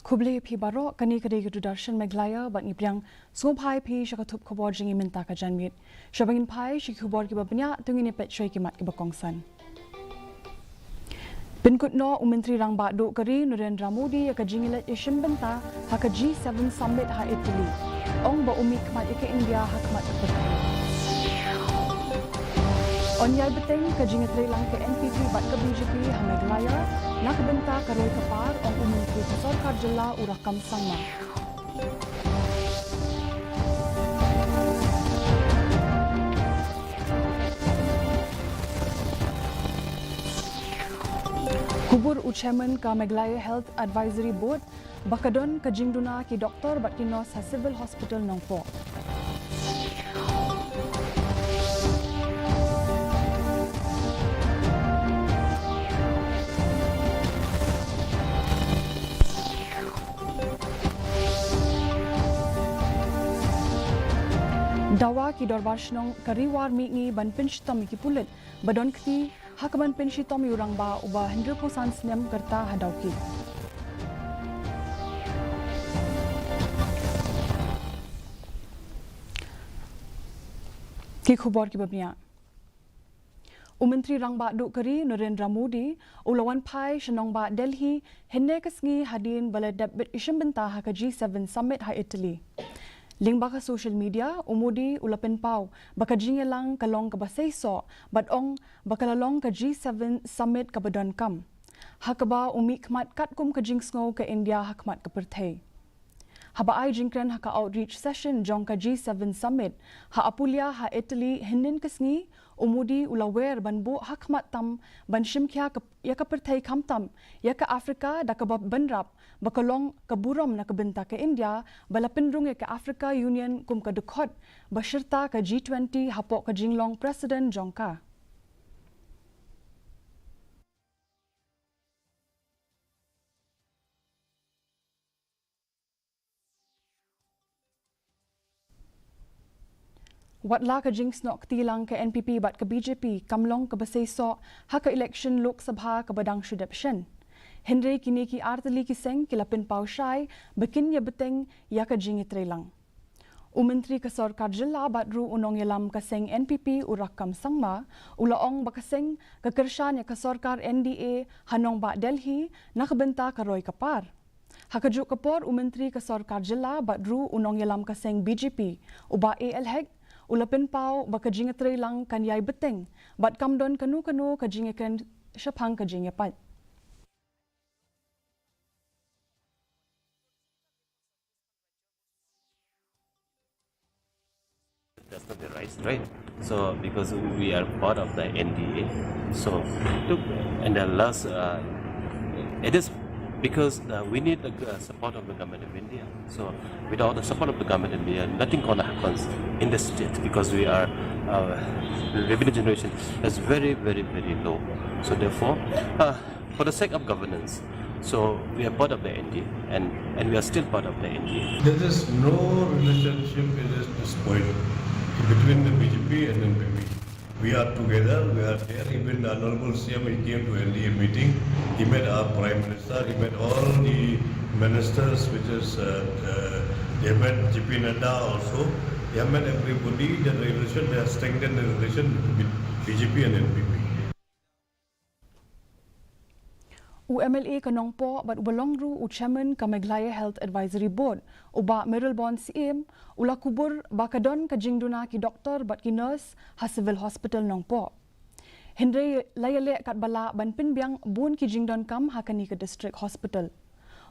Kuble pi baro kani kadai gitu darshan Meghalaya bat ngipriang sungai pi syakatup khobor jingi minta ka janmit. Syabangin pai syik khobor ki babnya tungini pet syai kimat ki bakongsan. Pinkutno Menteri Rang Badu Kari Narendra Modi ka jingilat ishim benta ha ka G7 Summit ha Italy. Ong ba umi kmat ke India ha kmat pertai. Onyal beteng ka jingitlay lang ke NPP bat ka BJP ha Meghalaya nak benta karoy kapar ong Menteri ka Sarkar Jilla urakam sangma. Kubur Chairman ka Meghalaya Health Advisory Board bakadon ka jingduna ki doktor bat kinos sa Civil Hospital Nongpo. Dawa ki dorbar shnong kariwar mingi ban pinchitom ki pulit badon kti hakaban pinchitom yurang ba uba 100% snem karta hadauki. Ki khubor ki babnya. Menteri Rang Badu Kari Narendra Modi ulawan pai shnong ba Delhi henne kasngi hadin baladab ishim benta ha ka G7 Summit ha Italy. Ling baka social media, umudi ulapin pau, baka jingelang kalong kabasay so, badong bakalalong ka G7 Summit kabadon kam. Hakaba umi kmat katkum ka jingsngo ka India hakmat ka pertay. Haba ay jingkren haka outreach session jong ka G7 Summit, ha Apulia ha Italy hinin kasngi, umudi ulawer banbu hakmat tam, ban shimkya ya ka pertay kamtam, ya ka Afrika da ka banrap, bakalong kaburom na kabenta ka India, balapindrung ya ka Africa Union kum ka dukot, basyerta ka G20 hapo ka jinglong President Jongka. Watla ka jinx nok tilang ka NPP bat ka BJP kamlong ka basayso ha ka election Lok Sabha ka badang shudepshen. Henry kini ki artali ki seng kilapin pau syai bekin ya beteng ya ka jingitre lang. Menteri ka Sarkar Jilla batru unong yalam ka seng NPP urakam sangma ulaong bakaseng ka kershan ya ka Sarkar NDA hanong ba Delhi nakabenta ka Roy Kapar. Hakajuk kapor Menteri ka Sarkar Jilla batru unong yalam ka seng BJP uba ALHEG ulapin pau baka jingitre lang kanyay beteng bat kamdon kanu-kanu ka jingikan syapang ka jingipat. That's not the right? So because we are part of the NDA, so look, and the last, it is because we need the support of the government of India. So without the support of the government of India, nothing gonna happen in the state because we are revenue generation is very, very, very low. So therefore, for the sake of governance, so we are part of the NDA and we are still part of the NDA. There is no relationship in this point between the BJP and NPP. We are together, we are there. Even the Honorable CM, he came to NDA meeting. He met our Prime Minister, he met all the ministers, which is, they met JP Nadda also. They met everybody, the relation, they have strengthened the relation between BJP and NPP. UMLA kanongpo bat ubalongru Chairman ka Meghalaya Health Advisory Board uba Merelbon CM ula kubur bakadon ka jingduna ki doktor bat ki nurse ha Civil Hospital nongpo. Henry layale kat bala ban pinbiang bun ki jingdon kam ha kani ka District Hospital.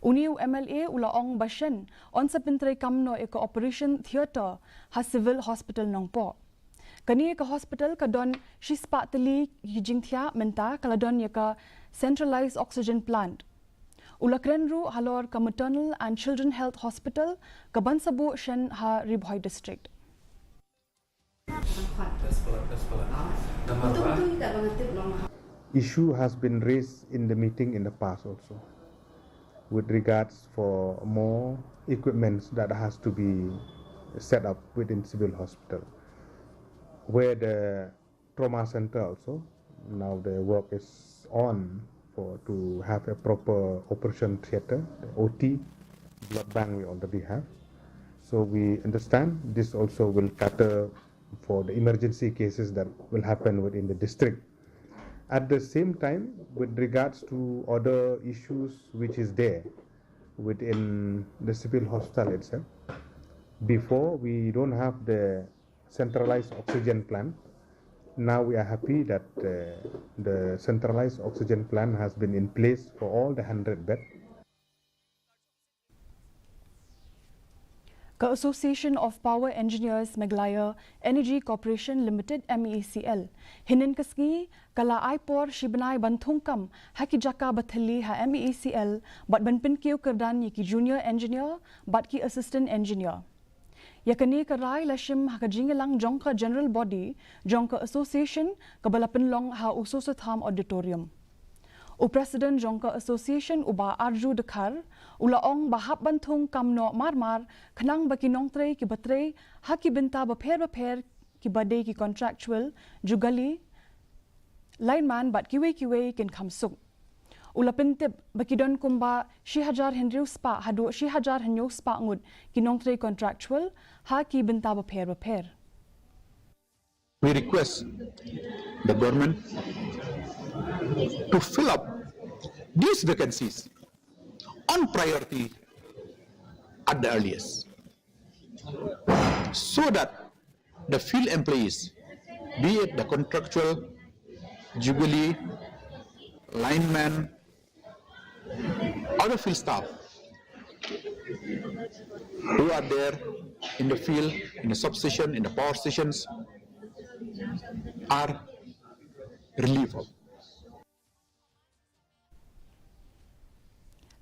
Uni UMLA ula ong bashen on sa pintre kam no eko operation theater ha Civil Hospital nongpo. Kani ka hospital kadon shispa teli ki jingthia menta kaladon ya ka centralized oxygen plant. Ulakrenru halor ka Maternal and Children Health Hospital ka Bansabu Shen ha Ribhoy District. Issue has been raised in the meeting in the past also with regards for more equipments that has to be set up within civil hospital, where the trauma center also now the work is on to have a proper operation theater, the OT, blood bank we already have. So we understand this also will cater for the emergency cases that will happen within the district. At the same time, with regards to other issues which is there within the civil hospital itself, before we don't have the centralized oxygen plant. Now we are happy that the centralized oxygen plant has been in place for all the 100 beds. Ka Association of Power Engineers Meghalaya Energy Corporation Limited MECL hinin kasgi kala aipor shibanai banthungkam haki jaka bathali ha MECL bat banpin kiu kerdan yiki junior engineer bat ki assistant engineer. Yakani karai lashim haka jingelang jongka general body jongka association kabalapan long ha usosatham auditorium. President Jongka Association uba Arju Dekar ulaong bahap bantung kamno marmar kenang baki nongtre ki batre haki binta baper ki badai ki contractual jugali lineman bat kiwe kin kamsuk. Ula pintip baki don kumba shihajar henriu spa hadu shihajar henyo spa ngut ki nongtre contractual haki binta baper. We request the government to fill up these vacancies on priority at the earliest, so that the field employees, be it the contractual, jubilee, lineman, other field staff who are there in the field, in the substation, in the power stations, are relieved.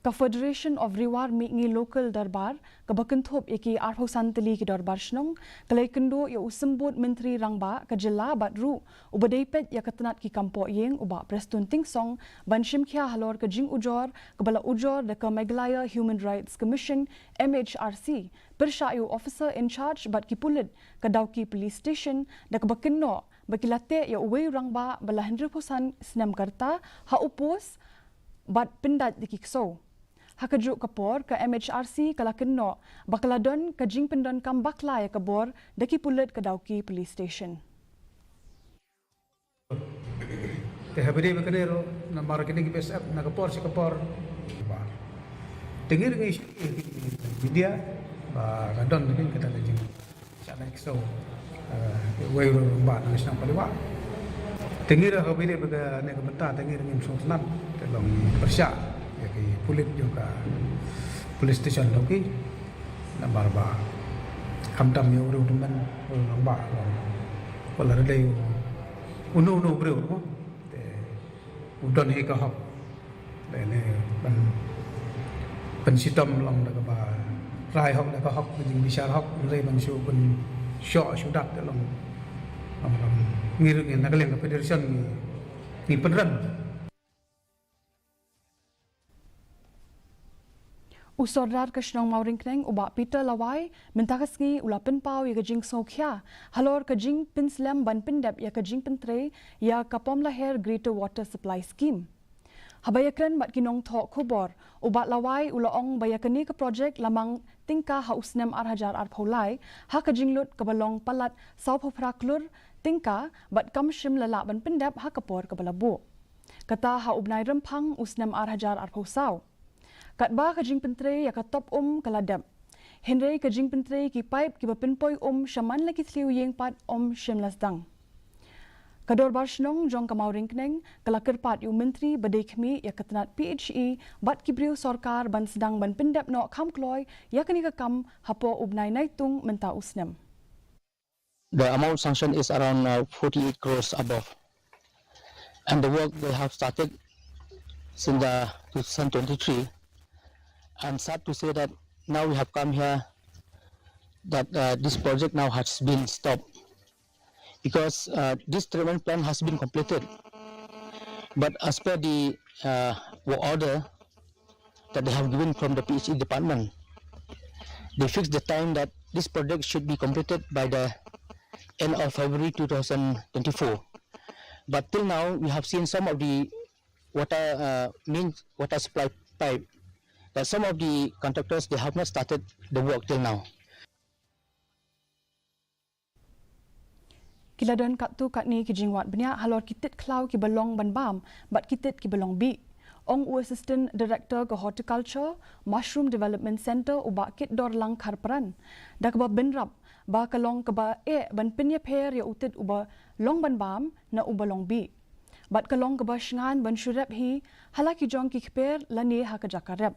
Ka Federation of Riwar Mingi Local Darbar ka bakenthop iki arho santali ki darbar shnong kalai kendo ya usembut menteri rangba ka jilla batru ubadaipet ya katanat ki kampo yeng uba prestun tingsong banshim khia halor ka jing ujor ka bala ujor da ka Meghalaya Human Rights Commission MHRC pershayu officer in charge bat ki pulit ka dauki police station da ka bakenno bakilate ya uwei rangba bala 100% snam karta ha upos bat pindat dikikso. Hakajuk kapor ka MHRC kalakenno bakaladon ka jing pendon kam bakla ya kabor daki pulet ka dauki police station. Te habire bakanero na marketing PSF na kapor si kapor. Tengir ngi media ba kadon din kita lajeng sana ikso way ba na isang paliwa. Tengir habire baga ne kamenta tengir ngi sultan telong persya yaki pulit juga police station loki na barba kamtam yo ru teman ba wala dai uno bro ko te udon he ka hok ne ban sitam long da ba rai hok da ka hok jing bisar hok rei ban shu ban sho sudat long ngir ngin nagaleng ka federation ni penran. Usordar kashnong mauringkneng uba Peter Lawai mentakasgi ula penpau ya kajing sokhya halor kajing pinslam ban pendap ya kajing pentre ya kapom laher Greater Water Supply Scheme. Habayakran bat kinong thok khubor uba Lawai ulaong bayakani ka project lamang tingka hausnem arhajar arpholai ha kajing lut kabalong palat sauphraklur tingka bat kamshim lala ban pendap ha kapor kabalabu. Kata ha ubnai rempang usnem arhajar arphosau. Katba kajing pentre ya katop kaladap. Henry kajing pentre ki pipe ki bapinpoy shaman lagi thliu yeng pat shimlas dang. Kador barshnong jong kamau ringkneng kalakir pat yu menteri badekmi ya katanat PHE bat kibriu sorkar ban sedang ban pendap no kam kloy ya kani kam hapo ubnai naitung menta usnem. The amount sanctioned is around 48 crores above. And the work they have started since 2023. I'm sad to say that now we have come here that this project now has been stopped because this treatment plant has been completed. But as per the order that they have given from the PHE department, they fixed the time that this project should be completed by the end of February 2024. But till now, we have seen some of the water supply pipe. That some of the contractors they have not started the work till now. Kiladon kat tu kat ni ki jingwat banyak halor kitit klau ki belong ban bam bat kitit ki belong bi. Ong Assistant Director ke Horticulture Mushroom Development Center uba kit dor lang karparan. Dak ba benrap ba kalong ke ba ban pinya per ya utit uba long ban bam na uba long bi. Bat kalong ke ba shngan ban shurep hi halaki jong ki kper lani ha ka jakarep.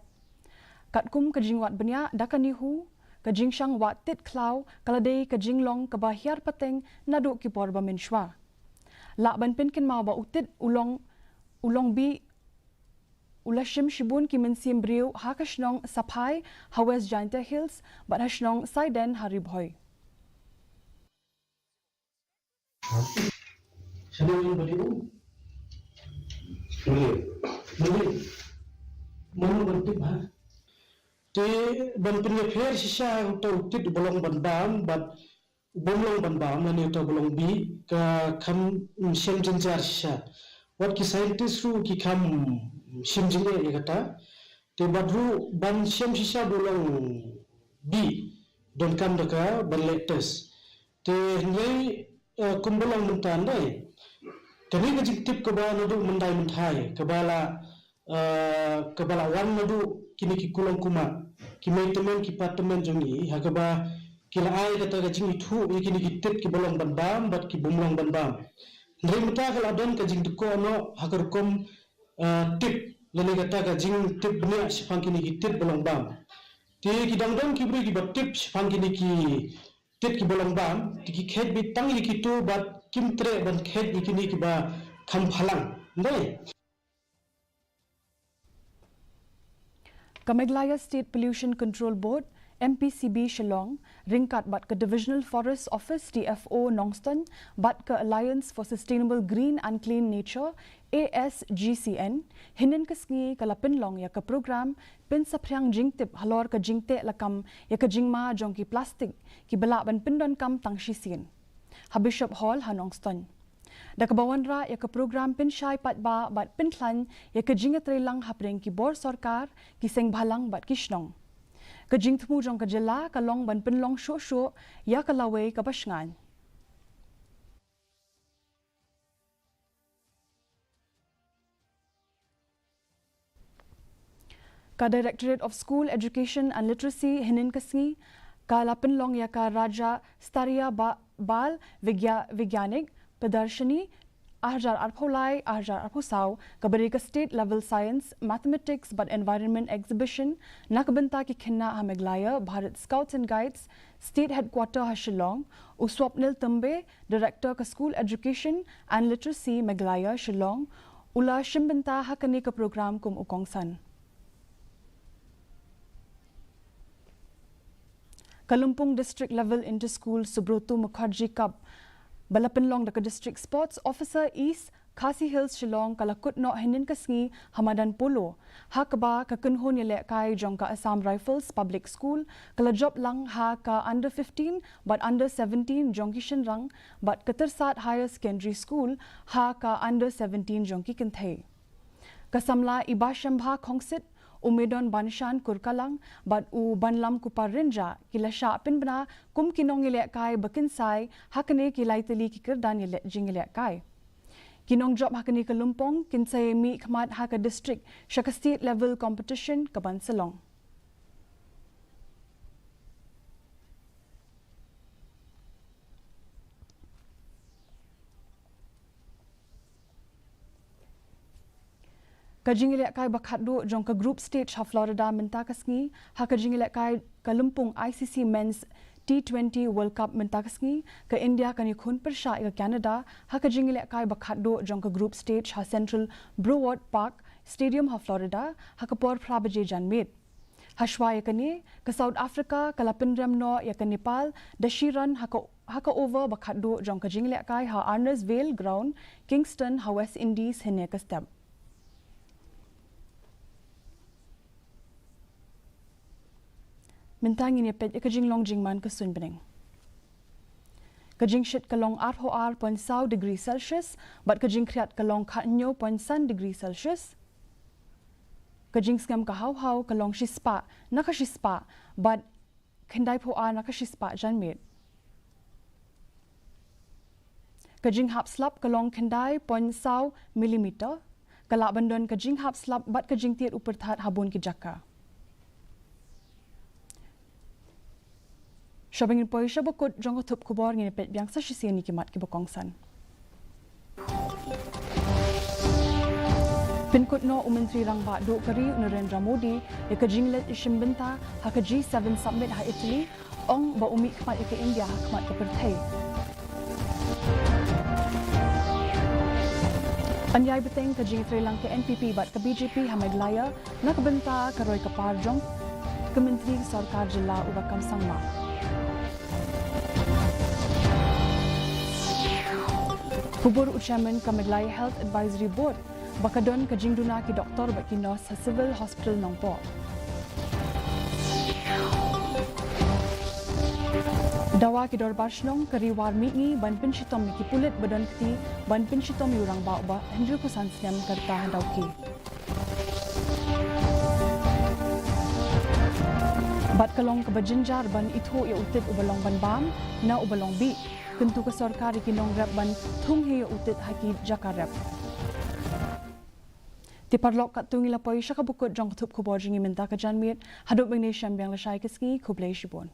Kat kum ke jingwat banyak dakanihu ke jingshang wat tit klau kaladei ke jinglong ke ba hiar pateng naduk ki por ba menshwa. La ban pin kin mau ba utit ulong bi ulashim shibun ki mensim briu hakashnong sapai hawes Giant Hills bat hashnong saiden haribhoy. Shalom badiu. Beli. Mana bentuk ha? Te ban punya fair sisa untuk tit bolong ban bam bat bolong ban bam na ni to bolong bi ka kham shem jinjar sisa. What ki scientist ru ki kham shem jinge ye kata te badru ban shem sisa bolong bi don kam daka ban latest te nyai kumbolong mentan dai kani ka jiktip ka ba nadu mendai menthai kabala wan nadu kini ki kulong kuma ki maintenance ki department jongi hakaba kila ai kata ka jingi thu kini ki tit ki bolong ban bam bat ki bumlong ban bam ndri mata kala don ka jing ko no hakar kom tip lele kata ka jing tip bnya sipang kini ki tit bolong bam ti ki dangdong ki bri ki bat tip sipang kini ki tit ki bolong bam ti ki khet bi tang ki tu bat kim tre ban khet bi kini ki ba kham phalang ndai. Meghalaya State Pollution Control Board MPCB Shillong ringkat bat ke Divisional Forest Office DFO Nongston bat ke Alliance for Sustainable Green and Clean Nature ASGCN hinin kesngi kala pinlong ya ke program pin sapriang jingtip halor ke jingte lakam ya ke jingma jongki plastik ki belak ban pindon kam tang shisin ha Bishop Hall ha Nongston. Da kebawan ra ya ke program pin syai pat ba bat pin tlan ya ke jingat relang hapreng ki bor sarkar ki seng bhalang bat kishnong. Ke jing tmu jong ke jela kalong ban pin long sho ya ke lawe ke basngan. Ka Directorate of School Education and Literacy hinin kesngi ka lapin long ya ka Raja Staria Bal Vigyanik Pradarshani Ahjar Arpolai Ahjar Arposau kabari ka State Level Science Mathematics but Environment Exhibition nakabenta ki khinna ha Meghalaya Bharat Scouts and Guides State Headquarter ha Shillong Uswapnil Tambe Director ka School Education and Literacy Meghalaya Shillong ula shimbenta ha kani ka program kum ukongsan. Kalumpung District Level Inter-School Subrotu Mukherjee Cup Balapinlong daka District Sports Officer East Khasi Hills Shillong kalakut no hinin kasngi Hamadan Polo hakba kakunhon yele kai jongka Assam Rifles Public School kala job lang ha ka under 15 but under 17 jongki shinrang but Katarsat Higher Secondary School ha ka under 17 jongki kinthai kasamla iba shambha khongsit umedon banshan kurkalang bat u banlam kuparinja kila sha pinbna kum kinong ile kai bakinsai hakne kilai teli ki kirdan ile jingile kai kinong job hakne kalumpong kinsai mi khmat haka district shaka state level competition kaban salong Kajingile kai bakhadu jong ka group stage ha Florida minta kasngi ha kajingile kai kalumpung ICC Men's T20 World Cup minta kasngi ka India kani khun persha ka Canada ha kajingile kai bakhadu jong ka group stage ha Central Broward Park Stadium ha Florida ha ka por phrabaje janmit hashwa yakani ka South Africa kalapinrem no ya ka Nepal dashiran ha ka over bakhadu jong ka jingile kai ha Arners Vale Ground Kingston ha West Indies hine ka step Mintangin ya pet ikajing long jingman ka sunbening. Kajing shit kalong RHOR 0.1 degree Celsius, but kajing kriat kalong kanyo 0.1 degree Celsius. Kajing skam kahaw-haw kalong shispa, nakashispa, but kendai poa nakashispa janmit. Kajing hap slap kalong kendai 0.1 millimeter, kalak bandon kajing hap slap bat kajing tiat upertat habun ki jaka. Syabangin poi syabakut jangko tup kubor ngin pet biang sa sisi ni kimat ki bokongsan. Pinkut no Menteri Rangba Duk Kari Narendra Modi ya kajing let ishim benta ha ka G7 summit ha Italy ong ba umi kemat ke India ha kemat ke Perthai. Anyai beteng kajing Sri Lanka NPP bat ke BJP ha Meghalaya na kebenta karoi ke Parjong ke Menteri Sarkar Jilla Ubakam Sangma. Kubur Chairman ke Meghalaya Health Advisory Board bakadon kajing duna ki doktor bak kinos sa Civil Hospital Nongpo. Dawa ki dorbar shnong kariwar mitngi ban pinshitom ki pulit badan kti ban pinshitom yurang ba Henry Kusan Snem karta handauki. Bat kalong ke bajinjar ban itho ya utit ubalong ban bam na ubalong bi kentu ke sarkari kinong rap ban thung he utit haki jakarap. Tiparlok kat tungi lapoi syakabukut jang tup kubor jingi minta ke janmit hadut Magnesium biang lasai keski kublai shibon.